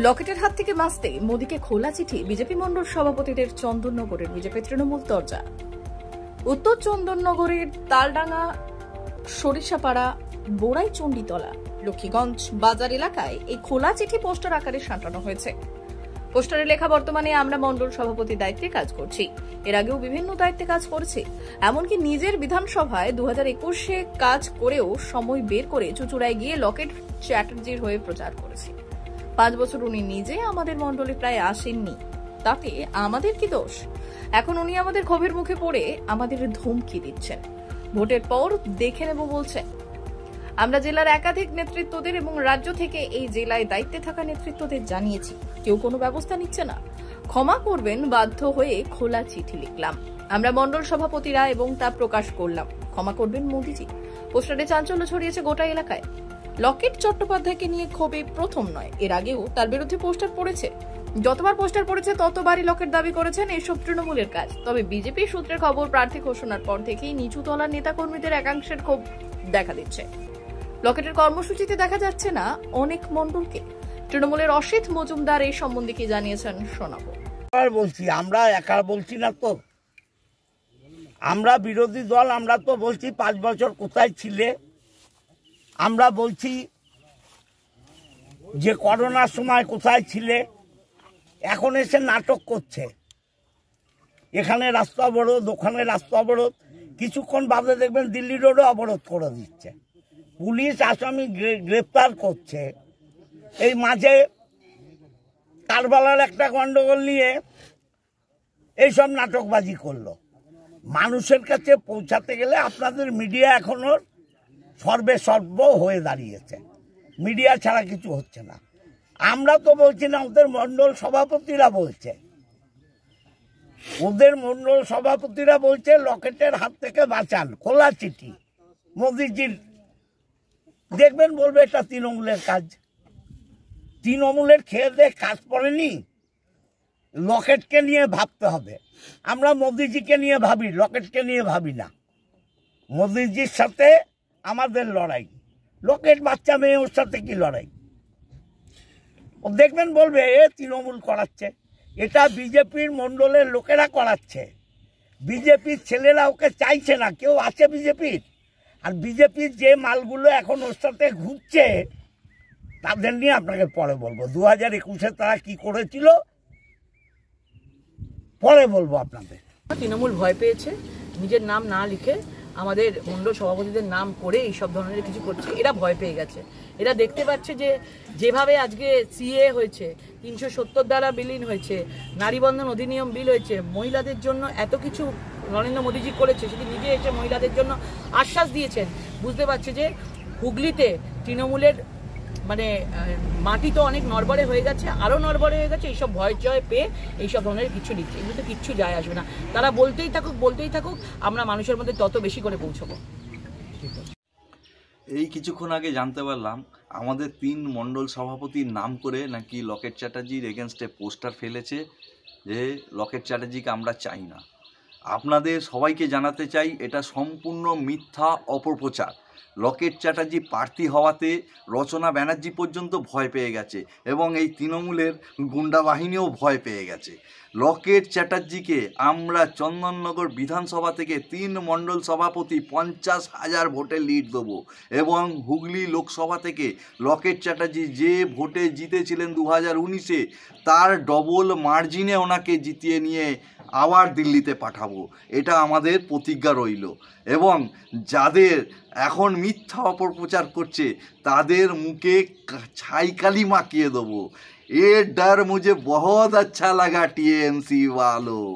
লকেটের হাত থেকে বাঁচতে মোদীকে খোলা চিঠি বিজেপি মণ্ডল সভাপতিদের চন্দননগরের বিজেপি তৃণমূল দরজা। উত্তর চন্দননগরের তালডাঙ্গা, সরিষাপাড়া, বোড়াই চণ্ডীতলা, লক্ষ্মীগঞ্জ বাজার এলাকায় এই খোলা চিঠি পোস্টার আকারে সাঁটানো হয়েছে। পোস্টারে লেখা, বর্তমানে আমরা মণ্ডল সভাপতির দায়িত্বে কাজ করছি, এর আগেও বিভিন্ন দায়িত্বে কাজ করেছি, এমনকি নিজের বিধানসভায় 2021-এ কাজ করেও সময় বের করে চুঁচুড়ায় গিয়ে লকেট চ্যাটার্জির হয়ে প্রচার করেছি। 5 বছর উনি নিজে আমাদের মণ্ডলে প্রায় আসেননি, তাতে আমাদের কি দোষ? এখন উনি আমাদের ক্ষোভের মুখে পড়ে আমাদের ধমকি দিচ্ছেন, ভোটের পর দেখে নেব বলছেন। আমরা জেলার একাধিক নেতৃত্বদের এবং রাজ্য থেকে এই জেলায় দায়িত্বে থাকা নেতৃত্বদের জানিয়েছি, কেউ কোনো ব্যবস্থা নিচ্ছে না। ক্ষমা করবেন, বাধ্য হয়ে খোলা চিঠি লিখলাম। আমরা মণ্ডল সভাপতিরা এবং তা প্রকাশ করলাম, ক্ষমা করবেন মোদিজি। পোস্টারে চাঞ্চল্য ছড়িয়েছে গোটা এলাকায়। লকেট চট্টোপাধ্যায়কে নিয়ে ক্ষোভে প্রথম নয়, এর আগেও তার বিরুদ্ধে পোস্টার পড়েছে। যতবার পোস্টার পড়েছে ততবারই লকেট দাবি করেছেন এসব তৃণমূলের কাজ। তবে বিজেপি সূত্রের খবর, প্রার্থী ঘোষণার পর থেকেই নিচু তলার নেতাকর্মীদের একাংশের ক্ষোভ দেখা দিচ্ছে। লকেটের কর্মসূচিতে দেখা যাচ্ছে না অনেক মণ্ডলকে। তৃণমূলের অসিত মজুমদার এই সম্বন্ধে কি জানিয়েছেন শোনাবো। বলছি, আমরা একা বলছি না তো, আমরা বিরোধী দল, আমরা তো বলছি 5 বছর কোথায় ছিলে। আমরা বলছি যে করোনার সময় কোথায় ছিলে, এখন এসে নাটক করছে। এখানে রাস্তা অবরোধ, ওখানে রাস্তা অবরোধ, কিছুক্ষণ বাদে দেখবেন দিল্লি রোডও অবরোধ করে দিচ্ছে, পুলিশ আসামি গ্রেপ্তার করছে। এই মাঝে কারবালার একটা গন্ডগোল নিয়ে এইসব নাটকবাজি করলো। মানুষের কাছে পৌঁছাতে গেলে আপনাদের মিডিয়া এখনো সর্বেসর্ব হয়ে দাঁড়িয়েছে, মিডিয়া ছাড়া কিছু হচ্ছে না। আমরা তো বলছি না, ওদের মণ্ডল সভাপতিরা বলছে, ওদের মণ্ডল সভাপতিরা বলছে লকেটের হাত থেকে বাঁচান, খোলা চিঠি মোদিজির। দেখবেন বলবে এটা তৃণমূলের কাজ। তৃণমূলের খেয়ে দিয়ে কাজ পড়েনি, লকেটকে নিয়ে ভাবতে হবে। আমরা মোদিজিকে নিয়ে ভাবি, লকেটকে নিয়ে ভাবি না। মোদিজির সাথে আমাদের লড়াই, লকেট বাচ্চা মেয়ে, ওর সাথে কি লড়াই? ও দেখবেন বলবে এ তৃণমূল করাচ্ছে, এটা বিজেপির মণ্ডলের লোকেরা করাচ্ছে। বিজেপির ছেলেরা ওকে চাইছে না, কেউ আছে বিজেপির। আর বিজেপির যে মালগুলো এখন ওর সাথে ঘুরছে তাদের নিয়ে আপনাকে পরে বলবো। 2021-এ তারা কি করেছিল পরে বলবো আপনাদের। তৃণমূল ভয় পেয়েছে, নিজের নাম না লিখে আমাদের মণ্ডল সভাপতিদের নাম করে এইসব ধরনের কিছু করছে। এরা ভয় পেয়ে গেছে, এরা দেখতে পাচ্ছে যে যেভাবে আজকে সিএ হয়েছে, 370 দ্বারা বিলীন হয়েছে, নারী বন্ধন অধিনিয়ম বিল হয়েছে, মহিলাদের জন্য এত কিছু নরেন্দ্র মোদীজি করেছে, সেটি নিজে এসে মহিলাদের জন্য আশ্বাস দিয়েছেন। বুঝতে পারছে যে হুগলিতে তৃণমূলের মানে মাটি তো অনেক নড়বড়ে হয়ে গেছে, আরও নড়বড়ে হয়ে গেছে। এইসব ভয় জয় পেয়ে এইসব ধরনের কিছু লিখছে, এগুলোতে কিচ্ছু যায় আসবে না। তারা বলতেই থাকুক, আমরা মানুষের মধ্যে তত বেশি করে পৌঁছবো। এই কিছুক্ষণ আগে জানতে পারলাম আমাদের 3 মণ্ডল সভাপতির নাম করে নাকি লকেট চ্যাটার্জির এগেনস্টে পোস্টার ফেলেছে যে লকেট চ্যাটার্জিকে আমরা চাই না। আপনাদের সবাইকে জানাতে চাই, এটা সম্পূর্ণ মিথ্যা অপপ্রচার। লকেট চ্যাটার্জি প্রার্থী হওয়াতে রচনা ব্যানার্জি পর্যন্ত ভয় পেয়ে গেছে এবং এই তৃণমূলের গুন্ডা বাহিনীও ভয় পেয়ে গেছে। লকেট চ্যাটার্জিকে আমরা চন্দননগর বিধানসভা থেকে 3 মণ্ডল সভাপতি 50,000 ভোটে লিড দেবো এবং হুগলি লোকসভা থেকে লকেট চ্যাটার্জি যে ভোটে জিতেছিলেন 2019-এ তার ডবল মার্জিনে ওনাকে জিতিয়ে নিয়ে আবার দিল্লিতে পাঠাবো। এটা আমাদের প্রতিজ্ঞা রইল। এবং যাদের এখন মিথ্যা অপপ্রচার করছে তাদের মুখে ছাইকালি মাখিয়ে দেবো। এ ডর মুঝে বহুত আচ্ছা লাগা টিএমসি वालों।